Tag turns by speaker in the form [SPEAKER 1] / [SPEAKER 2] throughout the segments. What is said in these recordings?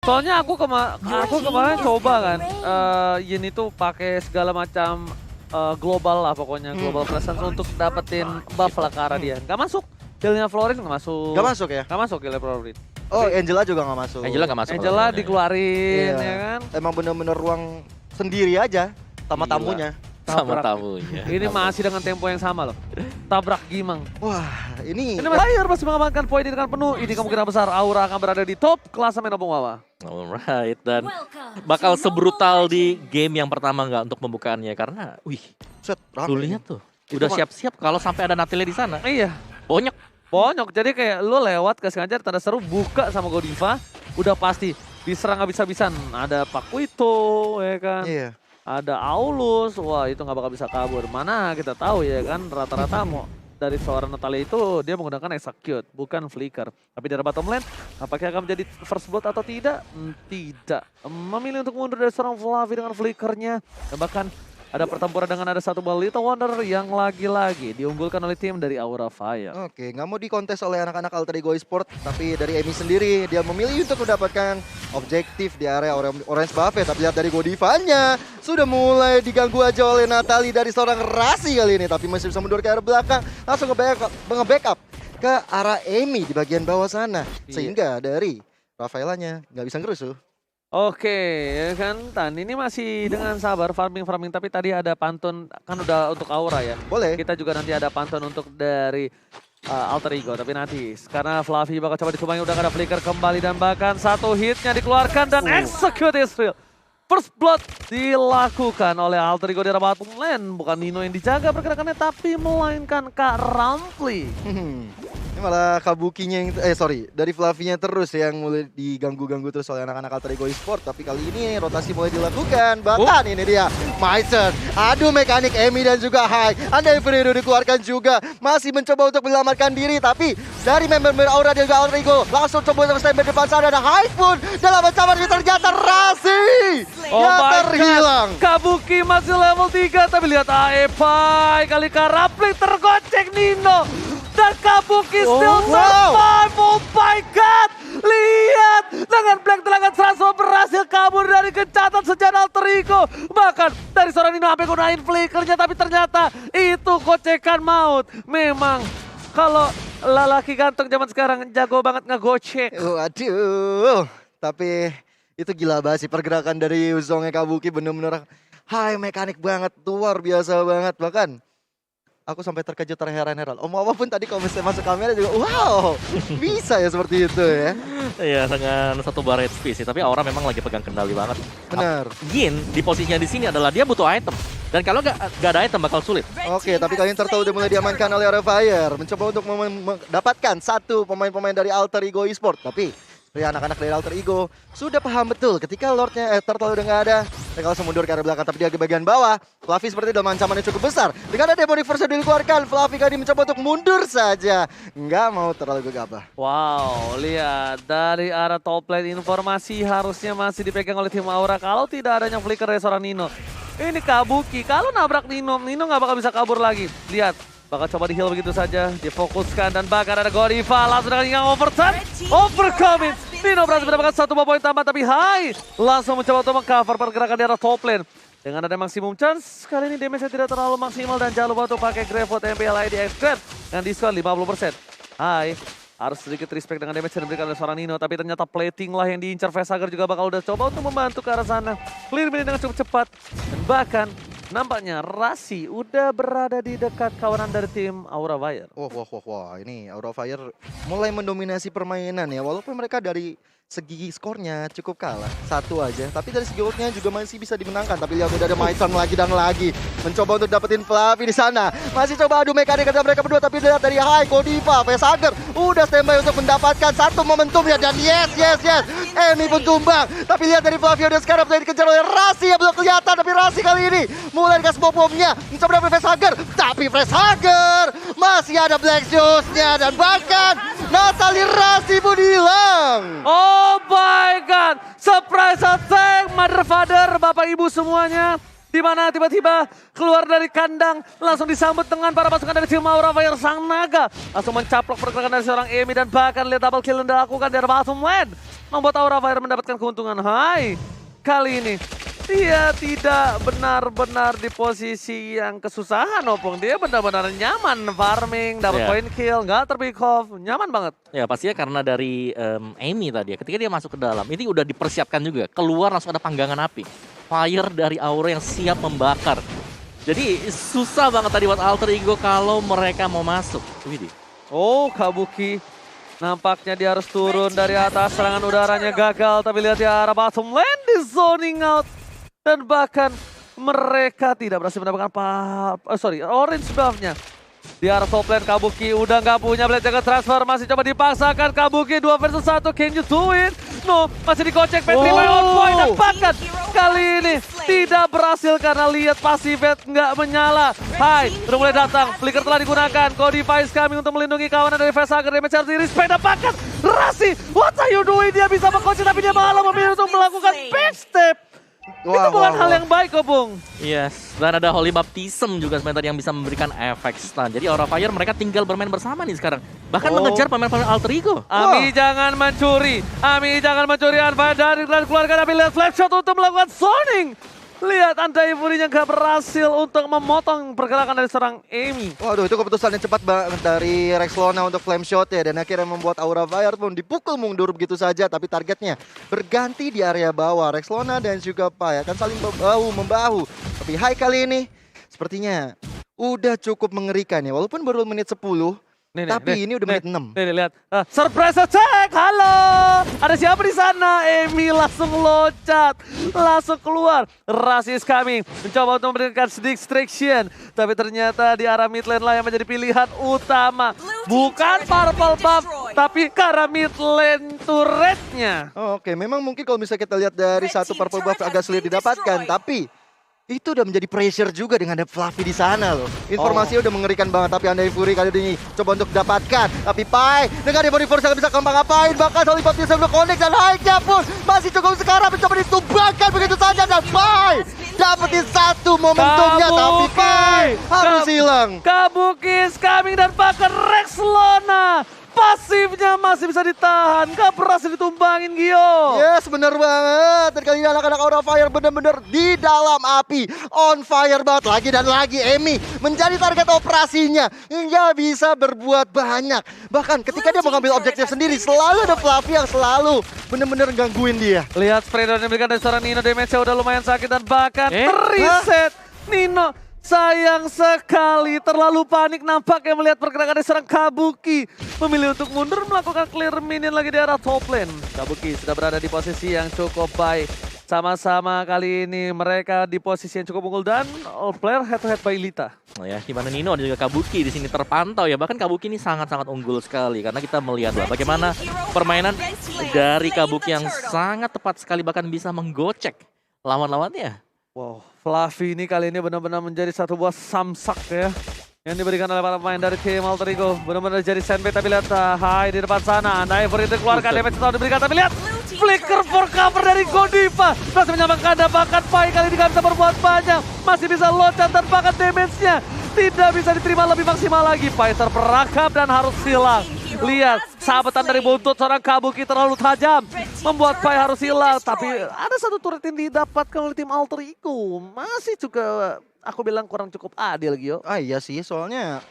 [SPEAKER 1] Soalnya aku kemarin coba kan, Yin itu pakai segala macam global lah pokoknya, global presence untuk dapetin buff lah ke arah dia. Gak masuk, healnya Florin gak masuk.
[SPEAKER 2] Gak masuk ya?
[SPEAKER 1] Gak masuk healnya Florin.
[SPEAKER 2] Oh, Angela juga gak masuk.
[SPEAKER 3] Angela gak masuk.
[SPEAKER 1] Angela dikeluarin
[SPEAKER 2] Iya.
[SPEAKER 1] ya kan.
[SPEAKER 2] Emang bener-bener ruang sendiri aja sama
[SPEAKER 3] Gila.
[SPEAKER 2] tamunya.
[SPEAKER 3] Sama
[SPEAKER 1] Tabrak.
[SPEAKER 3] tamunya.
[SPEAKER 1] Ini masih dengan tempo yang sama loh. Tabrak Gimang.
[SPEAKER 2] Wah, ini
[SPEAKER 1] Ini Fire masih mengamankan poin dengan penuh. Ini kemungkinan besar Aura akan berada di top klasemen Opung Wawa.
[SPEAKER 3] Alright, dan bakal sebrutal di game yang pertama nggak untuk pembukaannya karena, wih,
[SPEAKER 2] set rame.
[SPEAKER 3] lu lihat tuh, udah
[SPEAKER 2] mah-
[SPEAKER 3] siap-siap kalau sampai ada Natalia di sana.
[SPEAKER 1] Iya.
[SPEAKER 3] Bonyok.
[SPEAKER 1] Bonyok, jadi kayak lu lewat kasih ngajar tanda seru buka sama Godiva, udah pasti diserang habis-habisan. Ada Pakuito, ya kan?
[SPEAKER 2] Iya.
[SPEAKER 1] Ada Aulus, wah itu nggak bakal bisa kabur. Mana kita tahu ya kan, rata-rata mau dari seorang Natalia itu dia menggunakan Execute, bukan Flicker. Tapi dari bottom lane, apakah akan menjadi first blood atau tidak? Tidak. Memilih untuk mundur dari seorang Flavi dengan Flickernya. Dan bahkan ada pertempuran dengan ada satu buah Little Wonder yang lagi-lagi diunggulkan oleh tim dari Aura Fire.
[SPEAKER 2] Oke, nggak mau dikontes oleh anak-anak Alter Ego Esport, tapi dari Emi sendiri dia memilih untuk mendapatkan objektif di area orange buffet. Tapi lihat dari Godivanya sudah mulai diganggu aja oleh Natali dari seorang Rasi kali ini, tapi masih bisa mundur ke arah belakang, langsung nge-backup ke arah Emi di bagian bawah sana, sehingga dari Rafaelanya nggak bisa ngerusuh.
[SPEAKER 1] Oke, ya kan Tan, ini masih dengan sabar farming, tapi tadi ada pantun kan udah untuk Aura ya.
[SPEAKER 2] Boleh.
[SPEAKER 1] Kita juga nanti ada pantun untuk dari Alter Ego, tapi nanti karena Fluffy bakal coba disumbangin, udah gak ada flicker kembali dan bahkan satu hitnya dikeluarkan dan execute Israel. First blood dilakukan oleh Alter Ego di arah bottom lane, bukan Nino yang dijaga pergerakannya tapi melainkan Kak Rampli.
[SPEAKER 2] Ini malah Kabukinya yang, dari Flavinya terus yang mulai diganggu-ganggu terus oleh anak-anak Alter Ego Esport. Tapi kali ini rotasi mulai dilakukan. Bahkan ini dia, Meiser. Aduh mekanik Emi dan juga Hai. Anda yang Ferrero dikeluarkan juga. Masih mencoba untuk menyelamatkan diri. Tapi dari member-member Aura dan juga Alter Ego langsung coba untuk stand by depan sana. Ada Hai pun dalam ancaman ini ternyata Rasi. yang terhilang.
[SPEAKER 1] Kabuki masih level 3 tapi lihat Aepai kali Rampli tergocek Nino. Dan Kabuki still survive. Oh my god. Lihat dengan Black Dragon transfer berhasil kabur dari gencatan senjata Alter Ego. Bahkan dari seorang Nino sampai gunain flickernya tapi ternyata itu gocekan maut. Memang kalau lelaki ganteng zaman sekarang jago banget ngegocek.
[SPEAKER 2] Waduh. Tapi itu gila banget sih pergerakan dari Uzongnya Kabuki bener-bener high mekanik banget. Luar biasa banget bahkan. Aku sampai terkejut terheran-heran. Om apapun tadi kalau misalnya masuk kamera juga wow. Bisa ya seperti itu ya.
[SPEAKER 3] Iya dengan satu bar HP sih. Tapi Aura memang lagi pegang kendali banget.
[SPEAKER 2] Benar.
[SPEAKER 3] Yin di posisinya di sini adalah dia butuh item. Dan kalau nggak ada item bakal sulit.
[SPEAKER 2] Oke, tapi kalian tertahu udah mulai diamankan oleh Aura Fire. Mencoba untuk mendapatkan satu pemain-pemain dari Alter Ego Esport. Tapi seperti anak-anak dari Alter Ego sudah paham betul ketika Lordnya Turtle udah nggak ada. Mereka langsung mundur ke arah belakang, tapi dia ke bagian bawah. Fluffy seperti dalam ancaman yang cukup besar. Dengan ada Demon Reverse yang dikeluarkan, Fluffy kali mencoba untuk mundur saja. Nggak mau terlalu gegabah.
[SPEAKER 1] Wow, lihat dari arah top lane informasi harusnya masih dipegang oleh tim Aura. Kalau tidak adanya flicker dari seorang Nino. Ini Kabuki, kalau nabrak Nino nggak bakal bisa kabur lagi. Lihat, bakal coba di heal begitu saja. Difokuskan dan bahkan ada Godiva langsung dengan yang overturn. Overcoming. Nino berhasil mendapatkan satu poin tambah tapi Hai langsung mencoba untuk mengcover pergerakan di arah top lane. Dengan ada maksimum chance, kali ini damage-nya tidak terlalu maksimal dan jangan lupa untuk pakai Grave MPL ID X-Grab dengan diskon 50%. Hai, harus sedikit respect dengan damage yang diberikan oleh seorang Nino, tapi ternyata plating lah yang diincar Vesager juga bakal udah coba untuk membantu ke arah sana. Clear mid dengan cukup cepat dan bahkan nampaknya Rasi udah berada di dekat kawanan dari tim Aura Fire.
[SPEAKER 2] Wah, ini Aura Fire mulai mendominasi permainan ya. Walaupun mereka dari segi skornya cukup kalah, satu aja. Tapi dari segi ultnya juga masih bisa dimenangkan. Tapi lihat udah ada Maiton lagi dan lagi. Mencoba untuk dapetin Fluffy di sana. Masih coba adu mekanik antara mereka berdua. Tapi lihat dari Hai, Godiva, Vesager udah standby untuk mendapatkan satu momentum ya. Dan yes. Emi pun tumbang. Tapi lihat dari Fluffy udah sekarang mulai dikejar oleh Rasi yang belum kelihatan. Tapi Rasi kali ini mulai dikasih bom-bomnya. Mencoba dapetin Vesager. Tapi Vesager masih ada Black Juice-nya. Dan bahkan Natali Rasi pun hilang.
[SPEAKER 1] Oh my god, surprise attack, mother father, bapak ibu semuanya. Di mana tiba-tiba keluar dari kandang, langsung disambut dengan para pasukan dari tim Aura Fire Sang Naga. Langsung mencaplok pergerakan dari seorang Emi dan bahkan lihat double kill yang dilakukan dari bottom lane. Membuat Aura Fire mendapatkan keuntungan. Hai, kali ini dia tidak benar-benar di posisi yang kesusahan, Opung. Dia benar-benar nyaman farming, dapat point kill, nggak terpick off, nyaman banget.
[SPEAKER 3] Ya pastinya karena dari Amy tadi ya, ketika dia masuk ke dalam, ini udah dipersiapkan juga. Keluar langsung ada panggangan api. Fire dari Aura yang siap membakar. Jadi susah banget tadi buat Alter Ego kalau mereka mau masuk. Widih.
[SPEAKER 1] Oh, Kabuki. Nampaknya dia harus turun dari atas, serangan udaranya gagal. Tapi lihat di arah bottom lane, di zoning out. Dan bahkan mereka tidak berhasil mendapatkan orange buff-nya. Di arah top lane Kabuki udah nggak punya blade jaga transfer, masih coba dipaksakan Kabuki 2 versus 1, can you do it? No, masih dikocek Petri on point dan bahkan kali ini tidak berhasil karena lihat pasifet nggak menyala. Hai, udah mulai datang, flicker telah digunakan, Codifice kami untuk melindungi kawanan dari Face agar damage harus di-respect dan bahkan Rasi, what are you doing? Dia bisa mengkocek tapi dia malah memilih untuk melakukan backstep. Itu bukan hal yang baik kok, Bung.
[SPEAKER 3] Yes, dan ada Holy Baptism juga sebenarnya yang bisa memberikan efek stun. Jadi Aura Fire mereka tinggal bermain bersama nih sekarang. Bahkan mengejar pemain-pemain Alter Ego.
[SPEAKER 1] Ami jangan mencuri. Ami jangan mencuri Anfa dari keluarga, tapi lihat flash shot untuk melakukan zoning. Lihat Andai Furinya gak berhasil untuk memotong pergerakan dari seorang Amy.
[SPEAKER 2] Waduh, itu keputusan yang cepat banget dari Rexlona untuk flame shot ya. Dan akhirnya membuat Aura Fire pun dipukul mundur begitu saja. Tapi targetnya berganti di area bawah. Rexlona dan juga Pai akan saling bahu-membahu. Tapi Hai kali ini sepertinya udah cukup mengerikan ya. Walaupun baru menit 10. Tapi ini udah menit 6.
[SPEAKER 1] Nih, lihat. Surprise attack, halo! Ada siapa di sana? Amy langsung loncat. Langsung keluar. Rasi is coming. Mencoba untuk memberikan distraction. Tapi ternyata di arah mid lane lah yang menjadi pilihan utama. Bukan purple buff, tapi ke arah mid lane turretnya.
[SPEAKER 2] Oke, memang mungkin kalau misalnya kita lihat dari satu purple buff agak sulit didapatkan. Tapi itu udah menjadi pressure juga dengan ada Fluffy di sana loh. Informasinya udah mengerikan banget, tapi Andai Fury kali ini coba untuk dapatkan. Tapi Pai dengan dia body force nggak bisa ngapa-ngapain. Bahkan Holy Baptism udah connect dan Haiknya pun masih cukup sekarang mencoba ditumbangkan begitu saja. Dan Pai dapetin satu momentumnya, tapi Pai harus hilang.
[SPEAKER 1] Kabuki is coming dan bahkan Rexlona. Pasifnya masih bisa ditahan, gak berhasil ditumbangin Gio.
[SPEAKER 2] Yes, bener banget. Dan kali ini anak-anak Aura Fire bener-bener di dalam api. On fire banget lagi dan lagi. Amy menjadi target operasinya. Hingga bisa berbuat banyak. Bahkan ketika dia mengambil objektif sendiri, selalu ada Fluffy yang selalu bener-bener gangguin dia.
[SPEAKER 1] Lihat spray down yang diberikan dari seorang Nino, damage-nya udah lumayan sakit dan bahkan reset. Nino sayang sekali, terlalu panik nampaknya melihat pergerakan dari seorang Kabuki. Memilih untuk mundur melakukan clear minion lagi di arah top lane. Kabuki sudah berada di posisi yang cukup baik. Sama-sama kali ini mereka di posisi yang cukup unggul dan all player head to head by Lita.
[SPEAKER 3] Oh ya, gimana Nino dan juga Kabuki di sini terpantau ya. Bahkan Kabuki ini sangat-sangat unggul sekali karena kita melihat lah bagaimana permainan dari Kabuki yang sangat tepat sekali bahkan bisa menggocek lawan-lawannya.
[SPEAKER 1] Wow, Fluffy ini kali ini benar-benar menjadi satu buah samsak ya. Yang diberikan oleh para pemain dari tim Alter Ego. Benar-benar jadi sandbag, tapi lihat Hai di depan sana. Andai Fury dikeluarkan, damage telah diberikan, tapi lihat flicker for cover dari Godiva. Masih menyamakan bahkan Pai kali ini gak bisa berbuat banyak. Masih bisa loncat dan bahkan damage-nya tidak bisa diterima lebih maksimal lagi. Pai terperangkap dan harus hilang. Lihat, sahabatan dari buntut seorang Kabuki terlalu tajam. Membuat Pai harus hilang. Tapi ada satu turret yang didapatkan oleh tim Alter Ego. Masih juga aku bilang kurang cukup adil, Gio.
[SPEAKER 2] Ah iya sih, soalnya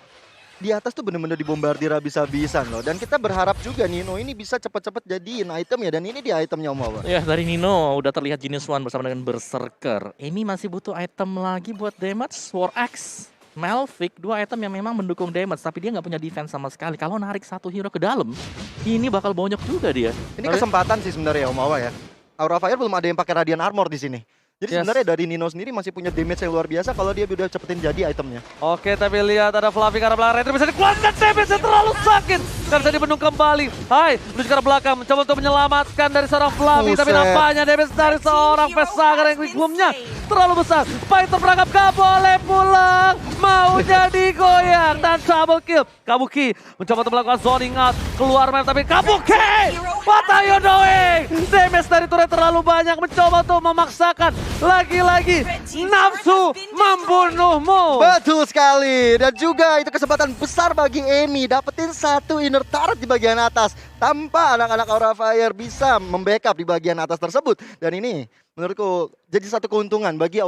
[SPEAKER 2] di atas tuh bener-bener dibombardir habis-habisan loh. Dan kita berharap juga Nino ini bisa cepet-cepet jadiin item ya. Dan ini di itemnya Om Wawan.
[SPEAKER 3] Ya dari Nino udah terlihat Genius One bersama dengan Berserker. Ini masih butuh item lagi buat damage. War Axe, Malphite, dua item yang memang mendukung damage. Tapi dia nggak punya defense sama sekali. Kalau narik satu hero ke dalam, ini bakal bonyok juga dia.
[SPEAKER 2] Ini kesempatan sih sebenarnya Om Wawan ya. Aura Fire belum ada yang pakai Radiant Armor di sini. Jadi sebenarnya dari Nino sendiri masih punya damage yang luar biasa kalau dia udah cepetin jadi itemnya.
[SPEAKER 1] Oke, tapi lihat ada Fluffy karena belakang Retro bisa dikeluarkan, damage-nya terlalu sakit. Gak bisa dibendung kembali. Hai, menuju ke arah belakang, mencoba untuk menyelamatkan dari seorang Flavi. Tapi
[SPEAKER 2] Buset.
[SPEAKER 1] nampaknya damage dari seorang Vesagar yang quickboomnya terlalu besar. Pai terperangkap, gak boleh pulang. Maunya digoyang dan double kill. Kabuki mencoba untuk melakukan zoning out. Keluar map tapi Kabuki! What are you doing? Damage dari turret terlalu banyak. Mencoba untuk memaksakan. Lagi-lagi nafsu membunuhmu.
[SPEAKER 2] Betul sekali. Dan juga itu kesempatan besar bagi Emi. Dapetin satu inner turret di bagian atas. Tanpa anak-anak Aura Fire bisa membackup di bagian atas tersebut. Dan ini menurutku jadi satu keuntungan bagi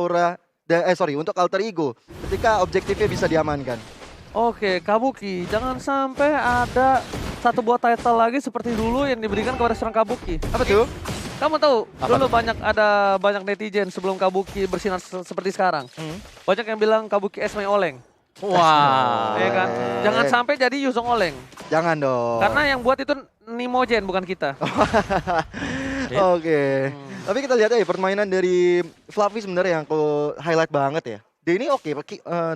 [SPEAKER 2] untuk Alter Ego. Ketika objektifnya bisa diamankan.
[SPEAKER 1] Oke, Kabuki, jangan sampai ada satu buah title lagi seperti dulu yang diberikan kepada seorang Kabuki.
[SPEAKER 2] Apa tuh?
[SPEAKER 1] Kamu tahu,
[SPEAKER 3] Apa
[SPEAKER 1] dulu banyak netizen sebelum Kabuki bersinar seperti sekarang. Banyak yang bilang Kabuki Esme Oleng.
[SPEAKER 3] Wah.
[SPEAKER 1] Ya kan? Jangan sampai jadi Yuzong Oleng.
[SPEAKER 2] Jangan dong.
[SPEAKER 1] Karena yang buat itu Nimogen, bukan kita.
[SPEAKER 2] Oke. Tapi kita lihat ya permainan dari Fluffy sebenarnya yang aku highlight banget ya. Dia ini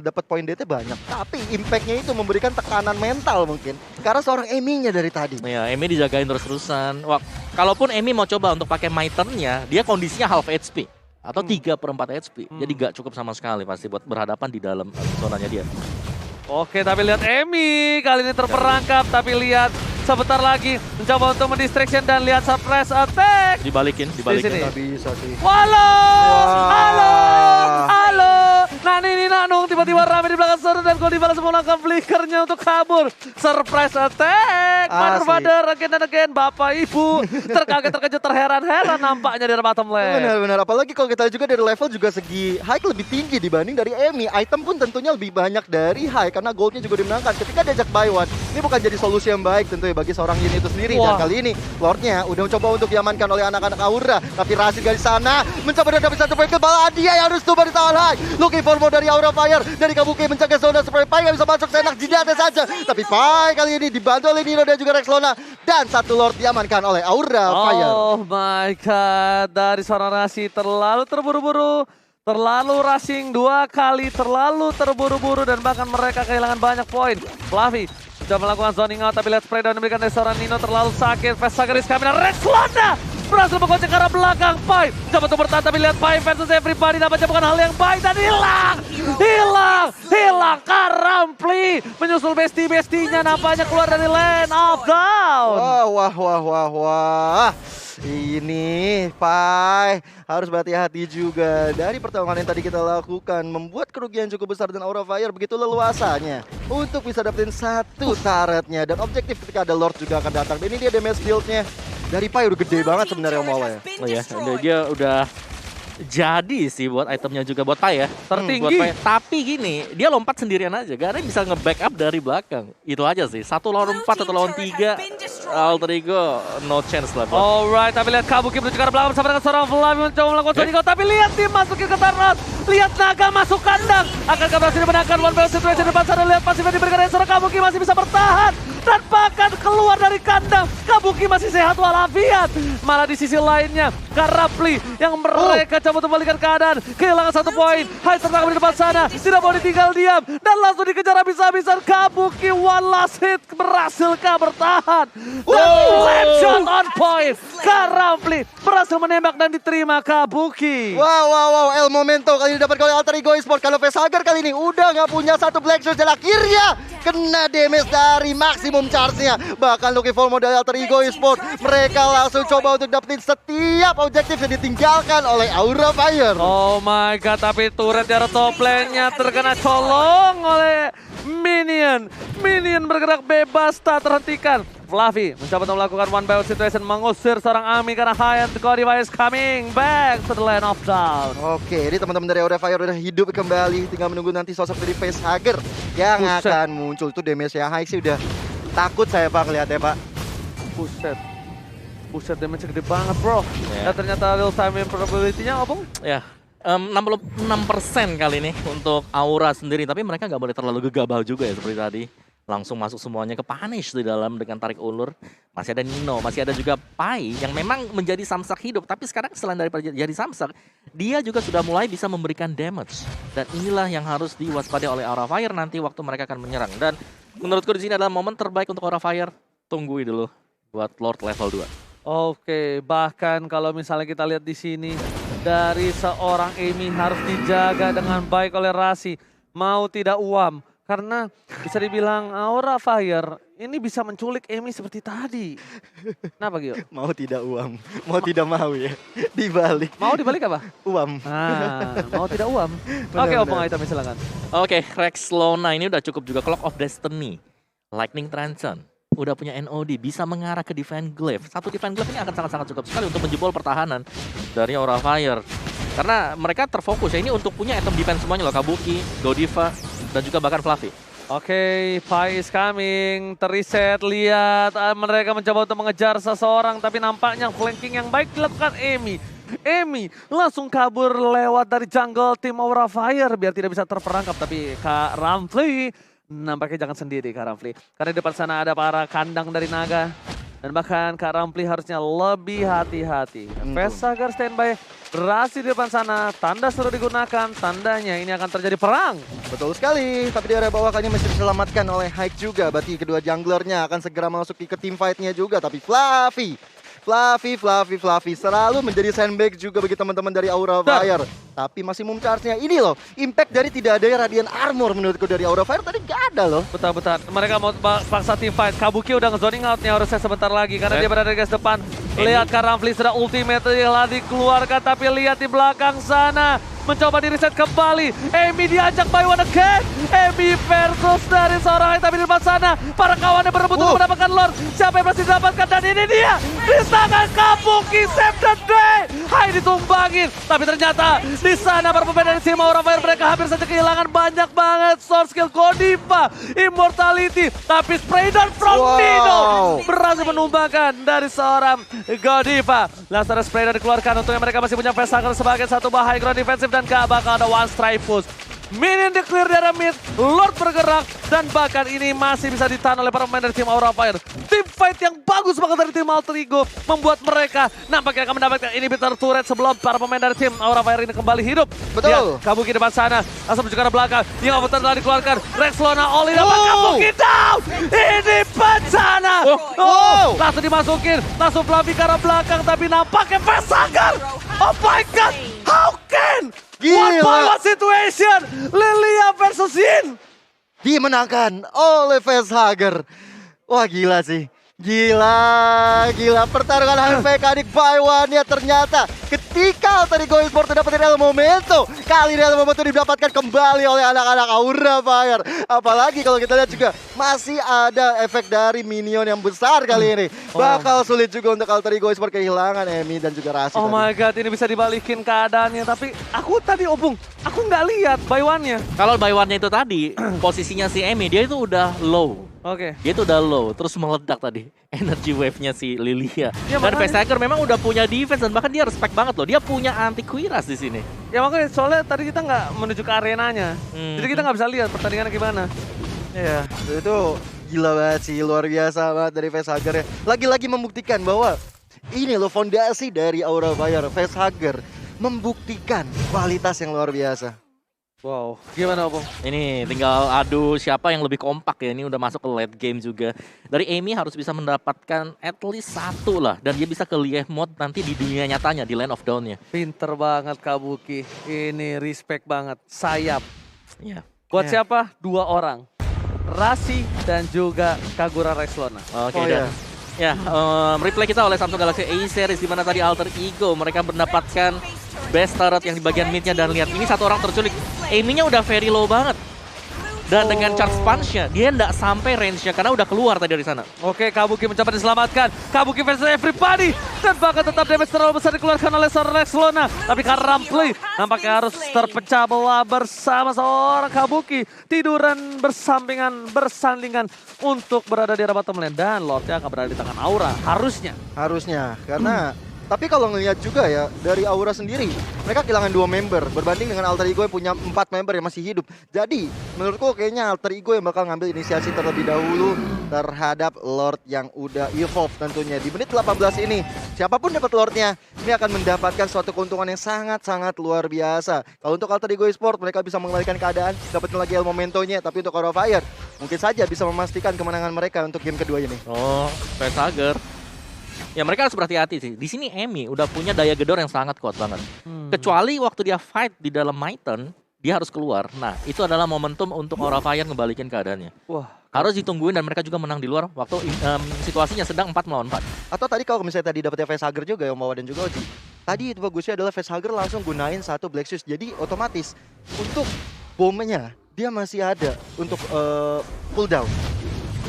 [SPEAKER 2] dapat poin DT banyak, tapi impactnya itu memberikan tekanan mental mungkin. Karena seorang Emi-nya dari tadi.
[SPEAKER 3] Ya, Emi dijagain terus-terusan. Wah, kalaupun Emi mau coba untuk pakai Mitern-nya, dia kondisinya half HP atau 3/4 HP. Jadi gak cukup sama sekali pasti buat berhadapan di dalam zonanya dia.
[SPEAKER 1] Oke, tapi lihat Emi kali ini terperangkap, tapi lihat sebentar lagi mencoba untuk mendistraction dan lihat surprise attack.
[SPEAKER 3] Dibalikin.
[SPEAKER 1] sini.
[SPEAKER 2] Nggak bisa sih.
[SPEAKER 1] Halo, halo,
[SPEAKER 2] Wah.
[SPEAKER 1] halo. Nah ini Nanung tiba-tiba rame di belakang sana dan kalau dibalas menggunakan flickernya untuk kabur. Surprise attack, mother
[SPEAKER 2] Asik.
[SPEAKER 1] father again and again. Bapak ibu terkaget-terkejut, terheran-heran nampaknya dari bottom lane.
[SPEAKER 2] Benar-benar. Apalagi kalau kita lihat juga dari level juga segi high lebih tinggi dibanding dari Emi. Item pun tentunya lebih banyak dari high karena goldnya juga dimenangkan. Ketika diajak buy one, ini bukan jadi solusi yang baik tentunya bagi seorang Yin itu sendiri.
[SPEAKER 1] Wah.
[SPEAKER 2] Dan kali ini Lordnya udah mencoba untuk diamankan oleh anak-anak Aura. Tapi Rasid dari sana mencoba dapat satu poin kebal. Dia yang harus coba ditahan high. Looking for more dari Aura Fire. Dari Kabuki menjaga zona supaya Pai nggak bisa masuk senak jidatnya saja. Tapi Pai kali ini dibantu oleh Nino dan juga Rexlona. Dan satu Lord diamankan oleh Aura Fire.
[SPEAKER 1] Oh my god, dari seorang Rasi terlalu terburu-buru. Terlalu rushing 2 kali, terlalu terburu-buru dan bahkan mereka kehilangan banyak poin. Fluffy sudah melakukan zoning out tapi lihat spray down diberikan dari seorang Nino terlalu sakit. Vesagaris Kamina, Rexlona berhasil mengocek ke arah belakang. Pai coba untuk bertahan tapi lihat Pai versus everybody nampaknya bukan hal yang baik dan hilang. Karampli menyusul besti-bestinya nampaknya keluar dari lane of down.
[SPEAKER 2] Wah. Ini Pai harus berhati-hati juga. Dari pertarungan yang tadi kita lakukan membuat kerugian cukup besar dan Aura Fire begitu leluasanya untuk bisa dapetin satu turretnya. Dan objektif ketika ada Lord juga akan datang. Dan ini dia damage build-nya dari Pai udah gede banget sebenarnya Om Wawa ya.
[SPEAKER 3] Oh ya, dia udah jadi sih buat itemnya juga buat Pai ya.
[SPEAKER 1] Tertinggi.
[SPEAKER 3] Buat Pai. Tapi gini, dia lompat sendirian aja. Gak ada yang bisa nge-backup dari belakang. Itu aja sih. 1 lawan 4, 1 lawan 3. Alter Ego, no chance lah.
[SPEAKER 1] Alright, tapi lihat Kabuki menuju ke arah belakang bersama dengan seorang Flavi mencoba melakukan zoning out. Tapi lihat tim masukin ke Tarnot. Lihat Naga masuk kandang. Akankah berhasil dimenangkan one ball situation depan sana. Lihat pasifnya diberikan dari seorang Kabuki masih bisa bertahan. Dan bahkan keluar dari kandang. Kabuki masih sehat walafiat. Malah di sisi lainnya, Karapli yang mereka coba untuk balikan keadaan. Kehilangan 1 poin. Hai tertangkap di depan sana. Tidak mau ditinggal diam. Dan langsung dikejar habis-habisan. Kabuki one last hit. Berhasilkah bertahan? Dan left shot on point. Karapli berhasil menembak dan diterima Kabuki.
[SPEAKER 2] Wow, El Momento kali ini dapat oleh Alter Ego Esport. Kalau Vesagar kali ini udah nggak punya satu Black Shoes dan akhirnya kena damage dari maksimum charge-nya. Bahkan looking for modal Alter Ego Esport. Mereka langsung coba untuk dapetin setiap objektif yang ditinggalkan oleh Aura Fire.
[SPEAKER 1] Oh my god, tapi turret dari top lane-nya terkena colong oleh Minion. Minion bergerak bebas tak terhentikan. Fluffy mencoba untuk melakukan one by one situation, mengusir seorang Ami karena high and Cody is coming back to the lane of down.
[SPEAKER 2] Oke, ini teman-teman dari Aura Fire udah hidup kembali. Tinggal menunggu nanti sosok dari Vesagar yang
[SPEAKER 1] Buset.
[SPEAKER 2] akan muncul. Itu damage yang high sih udah takut saya Pak ngeliatnya Pak.
[SPEAKER 1] Buset damage gede banget bro.
[SPEAKER 3] Ya.
[SPEAKER 1] Dan ternyata real time improbability-nya apa?
[SPEAKER 3] Ya, 66% kali ini untuk Aura sendiri. Tapi mereka nggak boleh terlalu gegabah juga ya seperti tadi. Langsung masuk semuanya ke punish di dalam dengan tarik ulur. Masih ada Nino, masih ada juga Pai yang memang menjadi samsak hidup. Tapi sekarang selain dari jadi samsak, dia juga sudah mulai bisa memberikan damage. Dan inilah yang harus diwaspadai oleh Aura Fire nanti waktu mereka akan menyerang. Dan menurutku di sini adalah momen terbaik untuk Aura Fire Tungguin dulu buat Lord level 2.
[SPEAKER 1] Oke, bahkan kalau misalnya kita lihat di sini dari seorang Amy harus dijaga dengan baik oleh Rasi. Mau tidak uam, karena bisa dibilang Aura Fire ini bisa menculik Amy seperti tadi. Kenapa Gio?
[SPEAKER 2] Mau tidak uam, mau tidak mau ya. Dibalik
[SPEAKER 1] Mau dibalik apa?
[SPEAKER 2] uam.
[SPEAKER 1] Mau tidak uam. Oke,
[SPEAKER 2] Benar,
[SPEAKER 1] Opung
[SPEAKER 2] benar.
[SPEAKER 1] itemnya silakan.
[SPEAKER 3] Oke, Rex Lona ini udah cukup juga. Clock of Destiny, Lightning Transcend, udah punya NOD, bisa mengarah ke Divine Glaive. Satu Divine Glaive ini akan sangat-sangat cukup sekali untuk menjebol pertahanan dari Aura Fire. Karena mereka terfokus ya ini untuk punya item defense semuanya loh. Kabuki, Godiva, dan juga bahkan Fluffy.
[SPEAKER 1] Oke, Pai is coming, terreset, lihat mereka mencoba untuk mengejar seseorang, tapi nampaknya flanking yang baik dilakukan Amy. Amy langsung kabur lewat dari jungle tim Aura Fire biar tidak bisa terperangkap, tapi Kak Ramfli nampaknya jangan sendiri Kak Ramfli. Karena di depan sana ada para kandang dari naga. Dan bahkan Kak Ramfli harusnya lebih hati-hati. Vesagar standby, Rasi di depan sana, tanda sudah digunakan, tandanya ini akan terjadi perang.
[SPEAKER 2] Betul sekali, tapi di area bawah kayaknya masih diselamatkan oleh Hike juga. Berarti kedua junglernya akan segera masuk ke team fight-nya juga. Tapi Fluffy selalu menjadi sandbag juga bagi teman-teman dari Aura Fire. Tapi masih charge-nya ini loh, impact dari tidak ada Radiant Armor menurutku dari Aura Fire tadi gak ada loh.
[SPEAKER 1] Betul. Mereka mau paksa team fight. Kabuki udah nge-zoning out nih harusnya sebentar lagi karena dia berada di garis depan. Lihat Kak Ramfli sudah ultimate telah dikeluarkan, tapi lihat di belakang sana. Mencoba di reset kembali. Amy diajak by one again. Amy versus dari seorang yang tapi di depan sana. Para kawannya berebut untuk mendapatkan Lord. Siapa yang berhasil didapatkan? Dan ini dia. Di tangan Kabuki, save the day. Hai ditumbangin. Tapi ternyata di sana para pemain dari tim Aura Fire mereka hampir saja kehilangan banyak banget source skill Godiva, Immortality. Tapi spray down from Nino berhasil menumbangkan dari seorang Godiva. Langsung ada spray down dikeluarkan. Untungnya mereka masih punya Vesagar sebagai satu bahaya ground defensif dan gak bakal ada one strike push. Minion di clear dari mid, Lord bergerak, dan bahkan ini masih bisa ditahan oleh para pemain dari tim Aura Fire. Tim fight yang bagus banget dari tim Alter Ego membuat mereka nampaknya akan mendapatkan inhibitor turret sebelum para pemain dari tim Aura Fire ini kembali hidup.
[SPEAKER 2] Betul.
[SPEAKER 1] Lihat, Kabuki depan sana, langsung menuju ke arah belakang. Yang overturn telah dikeluarkan, Rex Lona Oli dapat Kabuki down. Ini bencana. Langsung dimasukin, langsung Fluffy ke arah belakang, tapi nampaknya Vesagar. Oh my god, how can? One by one situation, Lilia versus Yin.
[SPEAKER 2] Dimenangkan oleh Vesagar. Wah gila sih. Gila. Pertarungan high mekanik by one ya ternyata ketika tadi Go Esports dapat Real Momento. Kali Real Momento didapatkan kembali oleh anak-anak Aura Fire. Apalagi kalau kita lihat juga masih ada efek dari minion yang besar kali ini. Bakal sulit juga untuk Alter Ego Esports kehilangan Emi dan juga Rasi.
[SPEAKER 1] Oh my god, ini bisa dibalikin keadaannya. Tapi aku tadi Opung, aku nggak lihat by one-nya.
[SPEAKER 3] Kalau by one-nya itu tadi, posisinya si Amy, dia itu udah low.
[SPEAKER 1] Oke.
[SPEAKER 3] Dia itu udah low, terus meledak tadi energy wave-nya si Lilia.
[SPEAKER 1] Ya,
[SPEAKER 3] Dan
[SPEAKER 1] makanya-
[SPEAKER 3] Vesagar memang udah punya defense dan bahkan dia respect banget loh. Dia punya anti kuiras di sini.
[SPEAKER 1] Ya makanya soalnya tadi kita nggak menuju ke arenanya. Jadi kita nggak bisa lihat pertandingannya gimana.
[SPEAKER 2] Ya, itu gila banget sih, luar biasa banget dari Vesagar ya. Lagi-lagi membuktikan bahwa ini loh fondasi dari Aura Fire. Vesagar membuktikan kualitas yang luar biasa.
[SPEAKER 1] Wow, gimana Opung?
[SPEAKER 3] Ini tinggal adu siapa yang lebih kompak ya. Ini udah masuk ke late game juga. Dari Amy harus bisa mendapatkan at least satu lah. Dan dia bisa ke live mode nanti di dunia nyatanya, di Land of Dawn-nya.
[SPEAKER 1] Pinter banget Kabuki. Ini respect banget. Sayap.
[SPEAKER 3] Iya.
[SPEAKER 1] Buat siapa? 2 orang. Rasi dan juga Kagura Rex Lona.
[SPEAKER 3] Oke,
[SPEAKER 2] Oh,
[SPEAKER 3] dan ya replay kita oleh Samsung Galaxy A series di mana tadi Alter Ego mereka mendapatkan best turret yang di bagian midnya dan lihat ini satu orang terculik. Amy-nya udah very low banget. Dan dengan charge punch-nya dia nggak sampai range-nya karena udah keluar tadi dari sana.
[SPEAKER 1] Oke, Kabuki mencoba diselamatkan. Kabuki versus everybody. Dan bahkan tetap damage terlalu besar dikeluarkan oleh seorang Rex Lona. Tapi karena Ramplay nampaknya harus terpecah belah bersama seorang Kabuki. Tiduran bersandingan untuk berada di arah bottom lane. Dan Lordnya akan berada di tangan Aura. Harusnya.
[SPEAKER 2] Harusnya, karena Tapi kalau ngelihat juga ya, dari Aura sendiri, mereka kehilangan 2 member berbanding dengan Alter Ego yang punya 4 member yang masih hidup. Jadi, menurutku kayaknya Alter Ego yang bakal ngambil inisiasi terlebih dahulu terhadap Lord yang udah evolve tentunya. Di menit 18 ini, siapapun dapat Lordnya, ini akan mendapatkan suatu keuntungan yang sangat-sangat luar biasa. Kalau untuk Alter Ego Esports, mereka bisa mengembalikan keadaan, dapetin lagi El Momentonya, tapi untuk Aura Fire, mungkin saja bisa memastikan kemenangan mereka untuk game kedua ini.
[SPEAKER 3] Oh, Facehugger. Ya mereka harus berhati-hati sih. Di sini Emi udah punya daya gedor yang sangat kuat banget. Kecuali waktu dia fight di dalam My Turn, dia harus keluar. Nah, itu adalah momentum untuk Aura Fire ngebalikin keadaannya.
[SPEAKER 1] Wah,
[SPEAKER 3] Harus ditungguin dan mereka juga menang di luar waktu situasinya sedang 4 melawan 4.
[SPEAKER 2] Atau tadi kalau misalnya tadi dapetnya Facehugger juga yang bawa dan juga Oji. Tadi itu bagusnya adalah Facehugger langsung gunain satu Black Shoes. Jadi otomatis untuk bomnya dia masih ada untuk cooldown.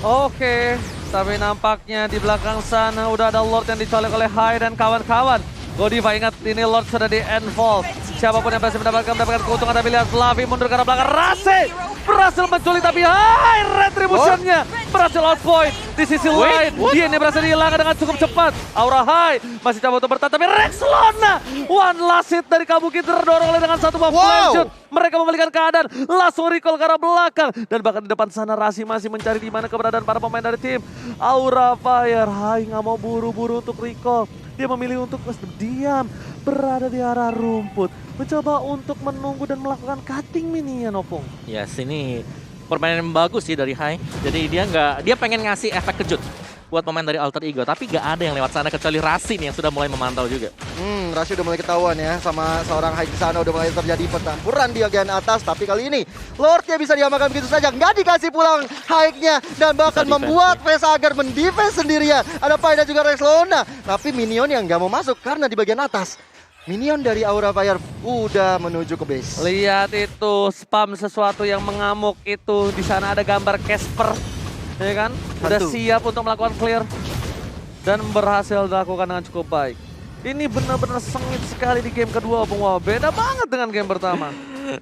[SPEAKER 1] oke. Tapi nampaknya di belakang sana udah ada Lord yang dicolek oleh Hai dan kawan-kawan. Godiva ingat ini Lord sudah di-involve. Siapapun yang berhasil mendapatkan keuntungan, tapi lihat Fluffy mundur ke arah belakang. Rase berhasil menculik, tapi Hai retributionnya berhasil outpoint. Di sisi lain, dia ini berhasil dihilangkan dengan cukup cepat. Aura Hai masih coba untuk bertahan, tapi Rexlona one last hit dari Kabuki terdorong oleh dengan satu buff flame shoot. Mereka memulihkan keadaan, langsung recall ke arah belakang. Dan bahkan di depan sana Rasi masih mencari di mana keberadaan para pemain dari tim Aura Fire. Hai nggak mau buru-buru untuk recall. Dia memilih untuk diam, berada di arah rumput. Mencoba untuk menunggu dan melakukan cutting minion, Opung.
[SPEAKER 3] Yes, ini permainan yang bagus sih dari Hai. Jadi dia pengen ngasih efek kejut buat pemain dari Alter Ego, tapi gak ada yang lewat sana kecuali Rasi nih yang sudah mulai memantau juga.
[SPEAKER 2] Rasi udah mulai ketahuan ya sama seorang Hai di sana, udah mulai terjadi pertempuran di bagian atas. Tapi kali ini Lordnya bisa diamankan begitu saja, nggak dikasih pulang Hai-nya dan bahkan membuat Facehugger mendefense sendirian. Ada Pai dan juga Rexlona, tapi minion yang nggak mau masuk karena di bagian atas minion dari Aura Fire udah menuju ke base.
[SPEAKER 1] Lihat itu, spam sesuatu yang mengamuk itu. Di sana ada gambar Casper, ya kan? Udah siap untuk melakukan clear dan berhasil dilakukan dengan cukup baik. Ini benar-benar sengit sekali di game kedua, Opung. Wah, beda banget dengan game pertama.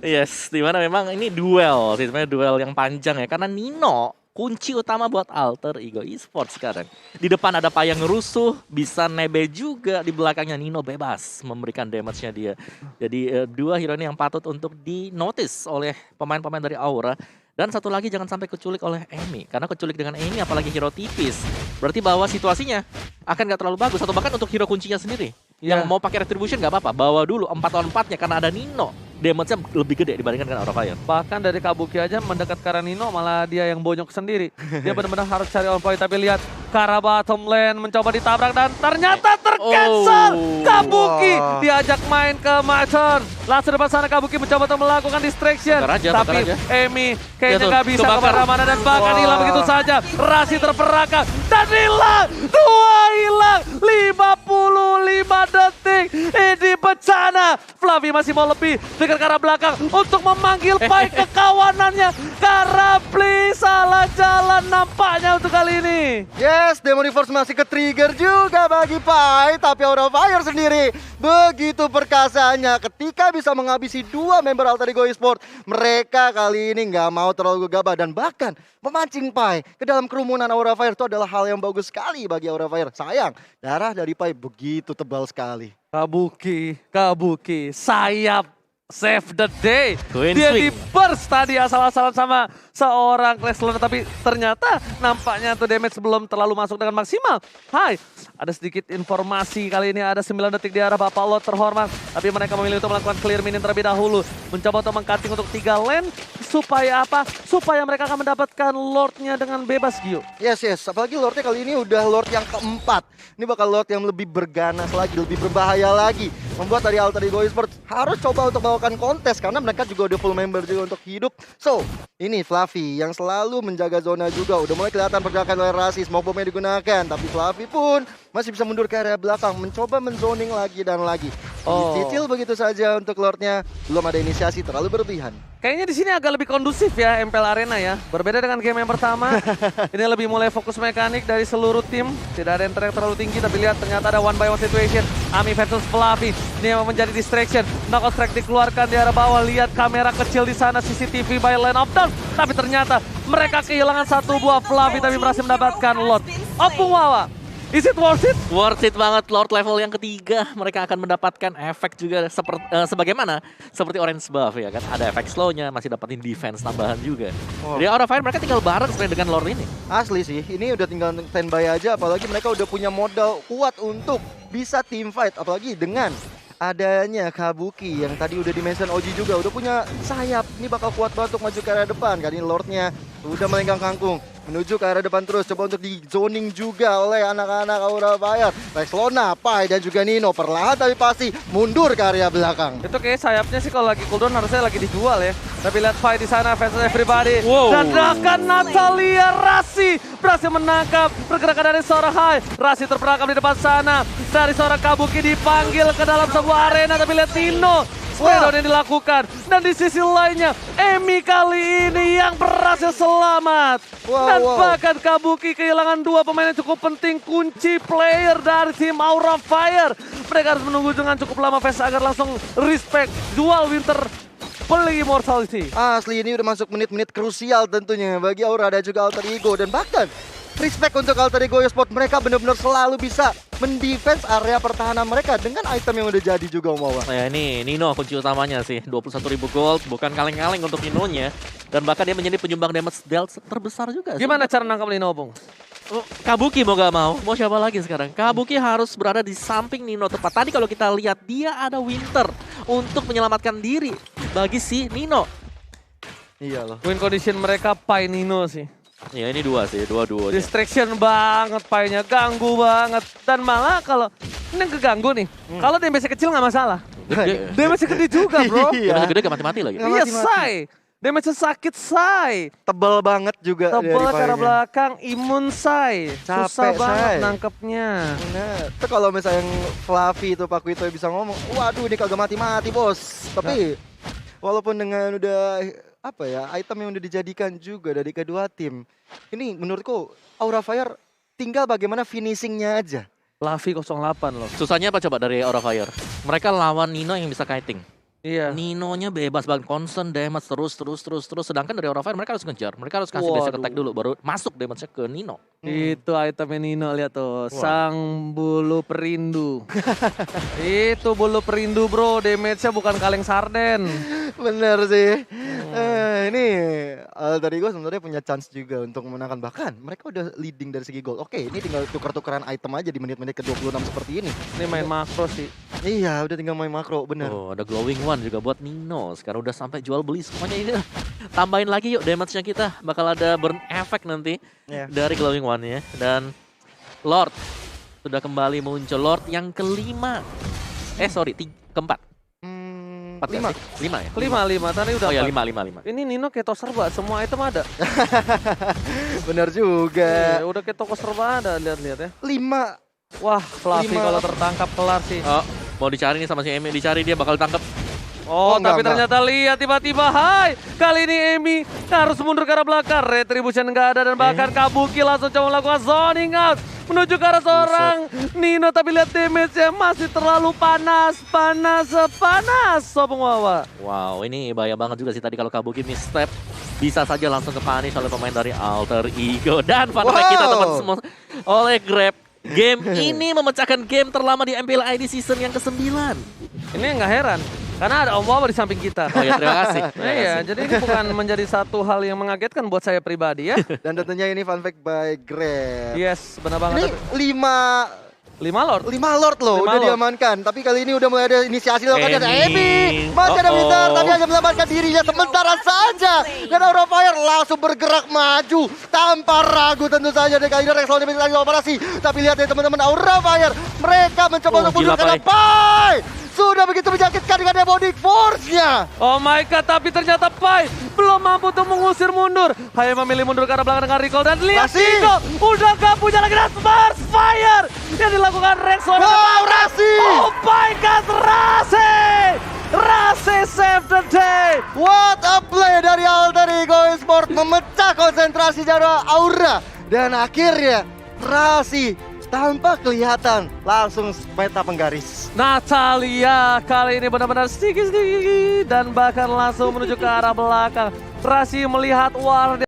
[SPEAKER 3] Yes, dimana memang ini duel, sebenarnya duel yang panjang ya, karena Nino kunci utama buat Alter Ego Esports sekarang. Di depan ada Pai yang rusuh, bisa nebe juga, di belakangnya Nino bebas memberikan damage-nya dia. Jadi dua hero ini yang patut untuk di-notice oleh pemain-pemain dari Aura. Dan satu lagi jangan sampai keculik oleh Emi, karena keculik dengan Emi apalagi hero tipis, berarti bahwa situasinya akan gak terlalu bagus. Atau bahkan untuk hero kuncinya sendiri, yang mau pakai retribution gak apa-apa, bawa dulu 4 lawan 4-nya karena ada Nino. Damage-nya lebih gede dibandingkan dengan Aura Fire.
[SPEAKER 1] Bahkan dari Kabuki aja mendekat ke arah Nino, malah dia yang bonyok sendiri. Dia benar-benar harus cari on point, tapi lihat ke arah bottom lane mencoba ditabrak dan ternyata tercancel. Kabuki diajak main ke Macon. Langsung depan sana Kabuki mencoba untuk melakukan distraction. Tapi Emi kayaknya nggak bisa kemana-mana dan bahkan hilang begitu saja. Rasi terperangkap dan hilang. 2 hilang. 55 detik. Ini bencana. Fluffy masih mau lebih. Ke arah belakang untuk memanggil Pai ke kawanannya. Karapli salah jalan nampaknya untuk kali ini.
[SPEAKER 2] Yes, Demon Reverse masih ke-trigger juga bagi Pai. Tapi Aura Fire sendiri begitu perkasanya ketika bisa menghabisi 2 member Alter Ego Esports. Mereka kali ini nggak mau terlalu gegabah dan bahkan memancing Pai ke dalam kerumunan Aura Fire. Itu adalah hal yang bagus sekali bagi Aura Fire. Sayang, darah dari Pai begitu tebal sekali.
[SPEAKER 1] Kabuki, sayap. Save the day.
[SPEAKER 3] Queen
[SPEAKER 1] Dia
[SPEAKER 3] swing.
[SPEAKER 1] di burst tadi asal-asalan sama seorang Rexlona, tapi ternyata nampaknya tuh damage belum terlalu masuk dengan maksimal. Hai, ada sedikit informasi kali ini, ada 9 detik di arah Bapak Lord terhormat, tapi mereka memilih untuk melakukan clear minion terlebih dahulu, mencoba untuk meng-cutting untuk 3 lane. Supaya apa? Supaya mereka akan mendapatkan Lordnya dengan bebas, Gio.
[SPEAKER 2] Yes, apalagi Lordnya kali ini udah Lord yang keempat. Ini bakal Lord yang lebih berganas lagi, lebih berbahaya lagi. Membuat dari Alter Ego Esports harus coba untuk bawakan kontes karena mereka juga udah full member juga untuk hidup. So, ini Fluffy yang selalu menjaga zona juga. Udah mulai kelihatan pergerakan oleh Rasi, smoke bomb-nya digunakan. Tapi Fluffy pun masih bisa mundur ke area belakang, mencoba menzoning lagi dan lagi. Dicicil begitu saja untuk Lordnya, belum ada inisiasi terlalu berlebihan.
[SPEAKER 1] Kayaknya di sini agak lebih kondusif ya MPL Arena ya. Berbeda dengan game yang pertama. Ini lebih mulai fokus mekanik dari seluruh tim. Tidak ada yang teriak terlalu tinggi, tapi lihat ternyata ada one by one situation. Ami versus Fluffy. Ini yang menjadi distraction. Knockout strike dikeluarkan di arah bawah. Lihat kamera kecil di sana, CCTV by line of down. Tapi ternyata mereka kehilangan satu buah Fluffy tapi berhasil mendapatkan Lord. Opung Wawa. Is it worth it?
[SPEAKER 3] Worth it banget, Lord level yang ketiga. Mereka akan mendapatkan efek juga sebagaimana seperti Orange Buff ya kan. Ada efek slownya, masih dapetin defense tambahan juga.
[SPEAKER 2] Oh.
[SPEAKER 3] Jadi Aura Fire mereka tinggal bareng sebenarnya dengan Lord ini.
[SPEAKER 2] Asli sih, ini udah tinggal standby aja, apalagi mereka udah punya modal kuat untuk bisa team fight, apalagi dengan adanya Kabuki yang tadi udah di-mention Oji juga, udah punya sayap. Ini bakal kuat banget untuk maju ke arah depan. Kali ini Lordnya udah melenggang kangkung menuju ke arah depan terus, coba untuk di zoning juga oleh anak-anak Aura Fire. Rexlona, Pai dan juga Nino perlahan tapi pasti mundur ke area belakang.
[SPEAKER 1] Itu kayak sayapnya sih kalau lagi cooldown harusnya lagi dijual ya. Tapi lihat fight di sana, versus everybody.
[SPEAKER 3] Wow.
[SPEAKER 1] Dan akan Natalia Rasi berhasil menangkap pergerakan dari seorang Hai. Rasi terperangkap di depan sana. Dari seorang Kabuki dipanggil ke dalam sebuah arena. Tapi lihat Nino. Smackdown yang dilakukan. Dan di sisi lainnya, Emi kali ini yang berhasil selamat. Dan bahkan Kabuki kehilangan dua pemain yang cukup penting, kunci player dari tim Aura Fire. Mereka harus menunggu dengan cukup lama Fes agar langsung respect jual Winter beli Immortality.
[SPEAKER 2] Asli ini udah masuk menit-menit krusial tentunya bagi Aura dan juga Alter Ego. Dan bahkan respect untuk Alter Ego Esport, mereka benar-benar selalu bisa mendefense area pertahanan mereka dengan item yang udah jadi juga Om Wawa.
[SPEAKER 3] Nah ya ini Nino kunci utamanya sih, 21.000 gold, bukan kaleng-kaleng untuk Ninonya. Dan bahkan dia menjadi penyumbang damage dealt terbesar juga sih.
[SPEAKER 1] Gimana cara nangkap Nino, Bung?
[SPEAKER 3] Kabuki mau gak mau siapa lagi sekarang? Kabuki harus berada di samping Nino tepat. Tadi kalau kita lihat dia ada Winter untuk menyelamatkan diri bagi si Nino.
[SPEAKER 2] Iya loh.
[SPEAKER 1] Win condition mereka Pai Nino sih.
[SPEAKER 3] Ya ini dua sih, dua-dua.
[SPEAKER 1] Distraction banget Pai-nya, ganggu banget. Dan malah kalau ini yang keganggu nih, kalau damage kecil nggak masalah. Damage gede juga bro.
[SPEAKER 3] Damage gede gak mati-mati lagi.
[SPEAKER 1] Iya say. Damage sakit say.
[SPEAKER 2] Tebel banget juga
[SPEAKER 1] Tebel
[SPEAKER 2] dari
[SPEAKER 1] ke arah
[SPEAKER 2] Pai-nya.
[SPEAKER 1] belakang, imun say. Susah
[SPEAKER 2] Capek,
[SPEAKER 1] banget
[SPEAKER 2] say.
[SPEAKER 1] nangkepnya.
[SPEAKER 2] Nah, itu kalau misalnya yang Fluffy itu Pak Wito bisa ngomong, waduh ini kagak mati-mati bos. Tapi walaupun dengan udah apa ya, item yang udah dijadikan juga dari kedua tim, ini menurutku Aura Fire tinggal bagaimana finishingnya aja.
[SPEAKER 1] Lavi 08 loh.
[SPEAKER 3] Susahnya apa coba dari Aura Fire? Mereka lawan Nino yang bisa kiting.
[SPEAKER 1] Iya.
[SPEAKER 3] Ninonya bebas banget, constant damage terus. Sedangkan dari Aura Fire mereka harus ngejar. Mereka harus kasih basic attack dulu, baru masuk damage-nya ke Nino.
[SPEAKER 1] Itu itemnya Nino, lihat tuh. Sang bulu perindu. Itu bulu perindu bro, damage-nya bukan kaleng sarden.
[SPEAKER 2] Bener sih. Ini Alter Ego sebenarnya punya chance juga untuk memenangkan. Bahkan mereka udah leading dari segi gold. Oke, ini tinggal tukar-tukaran item aja di menit-menit ke-26 seperti ini.
[SPEAKER 1] Ini main makro sih.
[SPEAKER 2] Iya, udah tinggal main makro, bener.
[SPEAKER 3] Oh, ada glowing one juga buat Nino. Sekarang udah sampai jual beli semuanya ini. Tambahin lagi yuk damage-nya kita. Bakal ada burn effect nanti dari glowing one-nya. Dan Lord sudah kembali muncul. Lord yang kelima. Keempat. Empat
[SPEAKER 2] Lima.
[SPEAKER 3] nggak sih? Lima ya?
[SPEAKER 1] Lima, tadi udah
[SPEAKER 3] Oh ya,
[SPEAKER 1] empat.
[SPEAKER 3] lima.
[SPEAKER 1] Ini Nino kayak toko serba, semua item ada.
[SPEAKER 2] Bener juga.
[SPEAKER 1] Iya, udah kayak toko serba ada, lihat-lihat ya.
[SPEAKER 2] 5.
[SPEAKER 1] Wah, Fluffy
[SPEAKER 2] Lima.
[SPEAKER 1] kalau tertangkap kelar sih.
[SPEAKER 3] Oh, mau dicari nih sama si Emi. Dicari dia bakal ditangkap.
[SPEAKER 1] Oh,
[SPEAKER 2] enggak,
[SPEAKER 1] tapi ternyata lihat tiba-tiba, hai, kali ini Emi harus mundur ke arah belakang. Retribution nggak ada dan bahkan Kabuki langsung coba melakukan zoning out menuju ke arah seorang Nino. Tapi lihat damage-nya masih terlalu panas. Sobong Wawa.
[SPEAKER 3] Wow, ini bahaya banget juga sih tadi kalau Kabuki misstep. Bisa saja langsung kepanish oleh pemain dari Alter Ego. Dan fun fact kita teman semua oleh Grab. Game ini memecahkan game terlama di MPL ID season yang ke-9.
[SPEAKER 1] Ini nggak heran, karena ada Om Wawa di samping kita.
[SPEAKER 3] Oh ya, terima kasih.
[SPEAKER 1] Iya, jadi ini bukan menjadi satu hal yang mengagetkan buat saya pribadi ya.
[SPEAKER 2] Dan tentunya ini fun fact by Grab.
[SPEAKER 1] Yes, benar
[SPEAKER 2] Ini
[SPEAKER 1] banget.
[SPEAKER 2] 5
[SPEAKER 1] Lord.
[SPEAKER 2] Lord loh,
[SPEAKER 1] 5
[SPEAKER 2] udah
[SPEAKER 1] Lord.
[SPEAKER 2] diamankan. Tapi kali ini udah mulai ada inisiasi loh kan ada
[SPEAKER 3] Emi.
[SPEAKER 2] Emi. Masih ada Winter,
[SPEAKER 3] Uh-oh.
[SPEAKER 2] tadi hanya menyelamatkan dirinya sementara saja. Dan Aura Fire langsung bergerak maju tanpa ragu tentu saja. Dan kali ini Rexlona bisa lagi operasi. Tapi lihat ya teman-teman, Aura Fire, mereka mencoba untuk mundur
[SPEAKER 3] gila,
[SPEAKER 2] karena Pai sudah begitu menyakitkan dengan Demonic Force-nya.
[SPEAKER 1] Oh my god, tapi ternyata Pai belum mampu untuk mengusir mundur. Hanya memilih mundur ke arah belakang dengan recall dan lihat
[SPEAKER 2] Rasi.
[SPEAKER 1] Nino udah gak punya lagi dan Sparks Fire yang dilakukan Rexona.
[SPEAKER 2] Wow, Rasi.
[SPEAKER 1] Oh my god, Rasi save the day.
[SPEAKER 2] What a play dari Alter Ego Esport memecah konsentrasi jarak Aura. Dan akhirnya Rasi tanpa kelihatan langsung meta penggaris.
[SPEAKER 1] Natalia kali ini benar-benar sedikit dan bahkan langsung menuju ke arah belakang. Rasi melihat War